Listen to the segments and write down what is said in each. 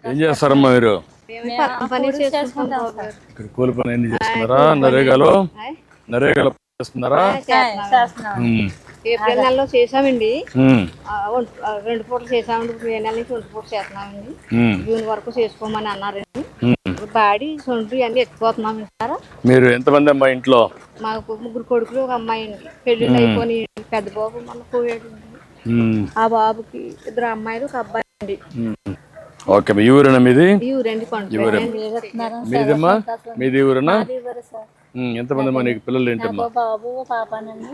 ఏం చేస్తారమ్మా మీరు? ఇక్కడ కూలి పని ఎన్ని చేస్తున్నారా? నరేగాలో చేస్తున్నారా? ఏప్రిల్ నెలలో చేసామండి, 2 పూటలు చేసామండి. మే నెల నుంచి 2 పూటలు చేస్తున్నామండి. జూన్ వరకు చేసుకోమని అన్నారండి. బాడీ సొంటి అన్ని ఎత్తిపోతున్నాం సార్. మీరు ఎంతమంది అమ్మా ఇంట్లో? మాకు 3 కొడుకులు, ఒక అమ్మాయి అండి. పెళ్ళిళ్ళు అయిపోయి పెద్ద బాబు మన పోయాడు. ఆ బాబుకి 2 అమ్మాయిలు, ఒక అబ్బాయి అండి. ఓకే, ఈ ఊరేనా మీది? ఈ ఊరండి. మీదమ్మా? మీది ఊరేనా? ఎంతమంది అమ్మా నీకు పిల్లలు? ఏంటమ్మా? బాబు పాపనండి.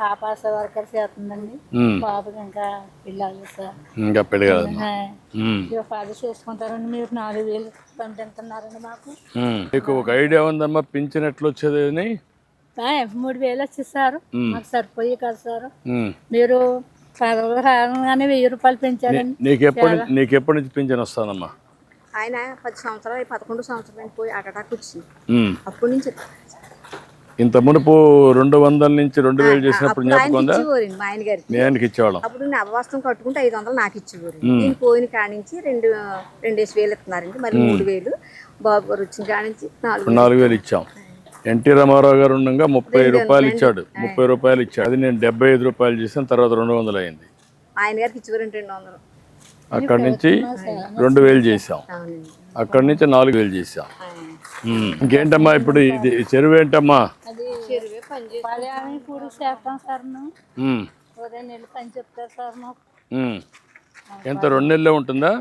పాప వర్కర్ చేస్తుందండి. బాబుకి ఇంకా పిల్లలు సార్. ఇంకా పెళ్లి కాదు. ఫాదర్ చేసుకుంటారండి. మీరు 4,000 పంపిస్తున్నారండి మాకు. మీకు ఒక ఐడియా ఉందమ్మా పింఛన్ ఎట్లా వచ్చేది అని? 3,000 వచ్చేసారు. మాకు సరిపోయి కదా సార్. మీరు రాగానే 1,000 రూపాయలు పెంచారండి. నీకు ఎప్పటి నుంచి పింఛన్ వస్తానమ్మా? ఆయన 10 సంవత్సరాలు, 11 సంవత్సరాలు పోయి అటాక్ వచ్చింది. అప్పటి నుంచి ఇంత మునుపు 200 నుంచి 2,000 చేసినప్పుడు జ్ఞాపకందా? మా ఆయన గారికి. మీ ఆయనకి ఇచ్చేవాళ్ళం. అప్పుడు నవవస్త్రం కట్టుకుంటే 500 నాకు ఇచ్చేవారు. నేను పోయిన కాడి నుంచి 2,000 ఇస్తున్నారండి. మరి 3,000 బాబు గారు వచ్చిన కాడి నుంచి 4,000 ఇచ్చాం. ఎన్టీ రామారావు గారు ఉండగా 30 రూపాయలు ఇచ్చాడు. 30 రూపాయలు ఇచ్చాడు. అది నేను 75 రూపాయలు చేసాను. తర్వాత 200 అయింది. ఆయన గారికి ఇచ్చేవారండి 200. అక్కడి నుంచి 2,000 చేసాం. అక్కడి నుంచి 4,000 చేసాం. ఇంకేంటమ్మా ఇప్పుడు ఇది చెరువు ఏంటమ్మా? ఎంత 2 నెలలే ఉంటుందా?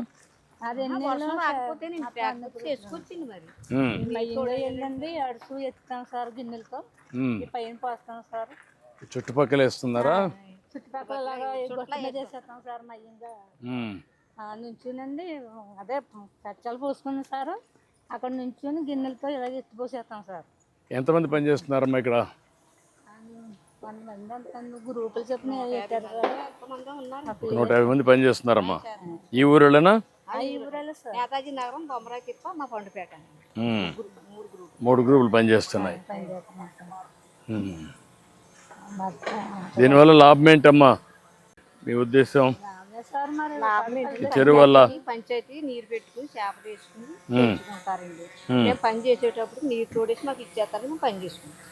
అడుసు ఎత్తుతాం సార్ గిన్నెలతో, పైన పోస్తాం సార్. చుట్టుపక్కల వేస్తున్నారా? చుట్టుపక్కల చేసేస్తాం సార్. మయ్యంగా నుంచునండి, అదే కచ్చాలు పోసుకున్నాం సార్. అక్కడ నుంచుని గిన్నెలతో ఇలాగ ఎత్తిపోసేస్తాం సార్. ఎంతమంది పని చేస్తున్నారమ్మా ఇక్కడ? 100 గ్రూపులు చెప్పిన 150 మంది పని చేస్తున్నారమ్మా. ఈ ఊరేనా? నేతాజీ నగరం, బొమ్మరాకిప్ప, మా పండుపేట. 3 గ్రూపులు పని చేస్తున్నాయి. దీనివల్ల లాభం ఏంటమ్మా మీ ఉద్దేశం? చెరువు వల్ల పంచాయతీ నీరు పెట్టుకుని చేప తీసుకుని తెచ్చుకుంటారండి. మేము పని చేసేటప్పుడు నీరు తోడేసి మాకు ఇచ్చేస్తారు. మేము పని చేసుకుంటాం.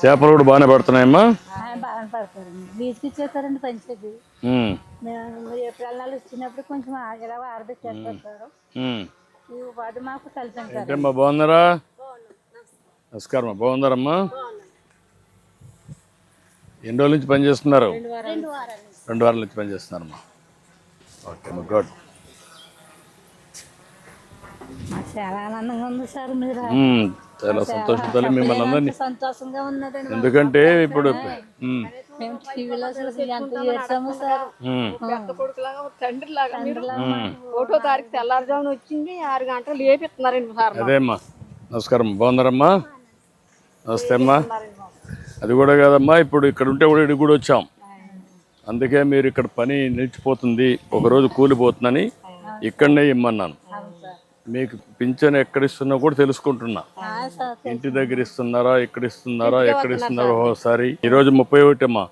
చేపలు కూడా బాగానే పడుతున్నాయమ్మా? బాగానే పడతారండి. బీచ్కి ఇచ్చేస్తారండి పంచాయతీ. ఏప్రిల్ నెల వచ్చినప్పుడు కొంచెం ఇలా ఆరబెట్టేస్తారు సార్. ఈ వాడు మాకు కలిసి. బాగున్నారా? నమస్కారం. బాగున్నారమ్మా? ఎన్ని రోజుల నుంచి పని చేస్తున్నారు? 2 వారాల నుంచి పని చేస్తున్నారమ్మా. Okay, good. చాలా ఆనందంగా ఉంది సార్. మీరు చాలా సంతోషం మిమ్మల్ని అందరినీ. సంతోషంగా ఉన్నదండి. ఎందుకంటే ఇప్పుడు మేము టీవీలో ఎంత చేసాము సార్. తండ్రి లాగా 1వ తారీఖు తెల్లారుజామున వచ్చింది, 6 గంటలు లేపిస్తున్నారండి సార్. అదేమ్మా. నమస్కారం. బాగున్నారమ్మా? నమస్తే అమ్మా. అది కూడా కాదమ్మా, ఇప్పుడు ఇక్కడ ఉంటే కూడా ఇక్కడికి కూడా వచ్చాం. అందుకే మీరు ఇక్కడ పని నిలిచిపోతుంది, ఒకరోజు కూలిపోతుందని ఇక్కడనే ఇమ్మన్నాను. మీకు పింఛన్ ఎక్కడ ఇస్తున్నా కూడా తెలుసుకుంటున్నా. ఇంటి దగ్గర ఇస్తున్నారా, ఎక్కడ ఇస్తున్నారా, ఎక్కడ ఇస్తున్నారో ఒకసారి. ఈరోజు 31 అమ్మా,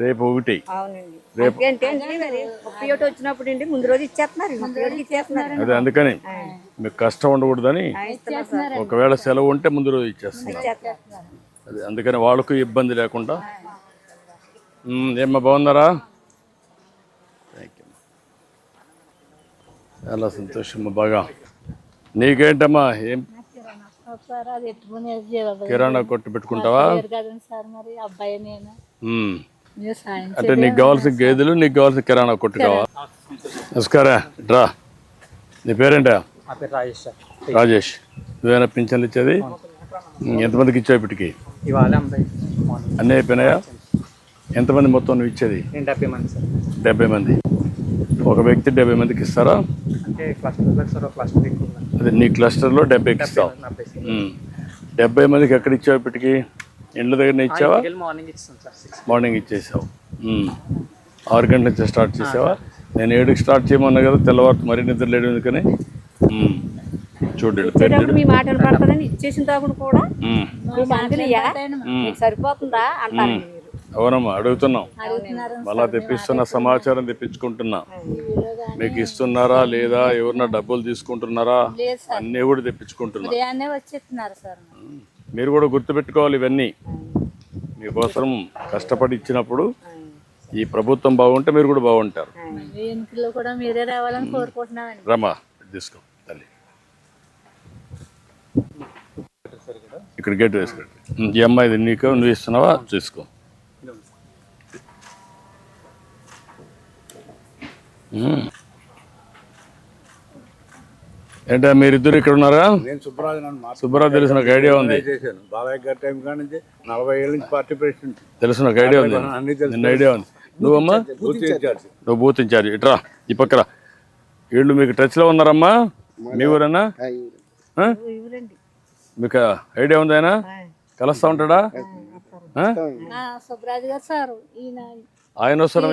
రేపు 1. రేపు వచ్చినప్పుడు ముందు రోజు ఇచ్చేస్తున్నారు. అదే అందుకని మీకు కష్టం ఉండకూడదని, ఒకవేళ సెలవు ఉంటే ముందు రోజు ఇచ్చేస్తున్నారు. అది అందుకని వాళ్ళకు ఇబ్బంది లేకుండా. ఏమ్మా బాగున్నారా? Thank you. చాలా సంతోషమ్మా. బాగా. నీకేంటమ్మా? ఏం కిరాణా కొట్టు పెట్టుకుంటావా? అంటే నీకు కావాల్సిన గేదెలు, నీకు కావాల్సిన కిరాణా కొట్టు కావా? నమస్కారం. రా, నీ పేరేంటా? రాజేష్. నువ్వేనా పింఛన్లు ఇచ్చేది? ఎంతమందికి ఇచ్చావు ఇప్పటికి? అన్నీ అయిపోయినాయా? ఎంతమంది మొత్తం నువ్వు ఇచ్చేది? 70 మంది సార్. 70 మంది. ఒక వ్యక్తి 70 మందికి ఇస్తారా? అదే నీ క్లస్టర్లో 70కి ఇస్తావు. 70 మందికి ఎక్కడ ఇచ్చావు ఇప్పటికి? ఇండ్ల దగ్గర ఇచ్చావా? మార్నింగ్ ఇచ్చేసావు. 6 గంటల నుంచి స్టార్ట్ చేసావా? నేను 7కి స్టార్ట్ చేయమన్నా కదా, తెల్లవారు మరీ నిద్ర లేడు. ఎందుకని చూడండి, మీ మాట పడతారని ఇచ్చేసిన తాగుడు కూడా సరిపోతుందా అంటారు. అవునమ్మా అడుగుతున్నాం, అడుగుతున్నారు మళ్ళా తెప్పిస్తున్న సమాచారం తెప్పించుకుంటున్నా. మీకు ఇస్తున్నారా లేదా, ఎవరన్నా డబ్బులు తీసుకుంటున్నారా, లేదు సార్, అన్నీ కూడా తెప్పించుకుంటున్నా. ఉదయాన్నే వచ్చేస్తున్నారు సార్. మీరు కూడా గుర్తుపెట్టుకోవాలి ఇవన్నీ. మీకోసం కష్టపడి ఇచ్చినప్పుడు ఈ ప్రభుత్వం బాగుంటే మీరు కూడా బాగుంటారు. ఈ ఎన్నికల్లో కూడా మీరే రావాలని కోరుకుంటున్నామండి. రమ్మా తీసుకో తల్లి, ఇక్కడ గేట్ వేసుకోండి. ఈ అమ్మాయిది నీకు, నువ్వు ఇస్తున్నావా తీసుకో. ఏంటా మీరిద్దరు ఇక్కడ ఉన్నారా? నేను సుబ్బరాజు సుబ్బరాజు తెలిసిన ఒక ఐడియా ఉంది. చేశాను. బాబాయ్ గారి టైం కాడి నుంచి 40 ఏళ్ళ నుంచి పార్టీ ప్రెసిడెంట్. తెలిసిన ఒక ఐడియా ఉంది, అన్ని తెలుసు. నిన్న ఐడియా ఉంది. నువ్వమ్మా? Booth in charge. నువ్వు బూత్ ఇన్ఛార్జ్. ఇట్రా ఈ పక్కన. వీళ్ళు మీకు టచ్లో ఉన్నారమ్మా? మీ ఊరేనా? ఆ? ఇవ్వరండి. మీకు ఐడియా ఉంది? ఆయన కలుస్తూ ఉంటాడా? సుబ్రాజు గారు సార్, ఈయన ఆయన వస్తారా?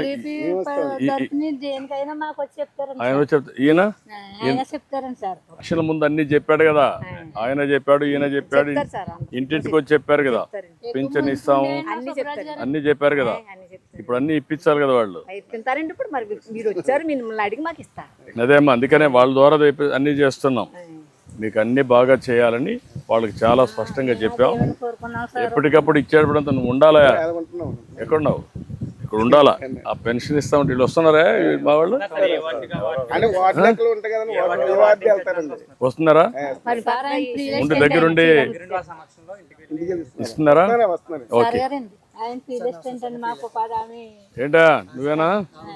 దేనికైనా మాకు వచ్చి చెప్తారండి. ఆయన వచ్చి ఈయన ఆయన చెప్తారండి సార్. అసలు ముందు అన్ని చెప్పాడు కదా, ఆయన చెప్పాడు, ఈయన చెప్పాడు, ఇంటింటికి వచ్చి చెప్పారు కదా, పింఛన్ ఇస్తాం అన్ని చెప్పారు కదా. ఇప్పుడు అన్ని ఇప్పించాలి కదా వాళ్ళు. తింటారండి. ఇప్పుడు మరి మీరు వచ్చారు, మిమ్మల్ని అడిగి మాకు ఇస్తారు. అదేమ్మా, అందుకనే వాళ్ళ ద్వారా అన్ని చేస్తున్నాం. మీకు అన్ని బాగా చేయాలని వాళ్ళకి చాలా స్పష్టంగా చెప్పాం. కోరుకున్నాం సార్. ఎప్పటికప్పుడు ఇచ్చేటప్పుడంతా నువ్వు ఉండాలా? ఎక్కడున్నావు? ఇక్కడ ఉండాలా. ఆ పెన్షన్ ఇస్తామంటే వీళ్ళు వస్తున్నారా మా వాళ్ళు? వస్తున్నారా? ఉండి దగ్గరుండి ఇస్తున్నారా? ఓకే. ఆయన ఫీల్ అసిస్టెంట్ అండి మాకు. ఏంటా నువ్వేనా?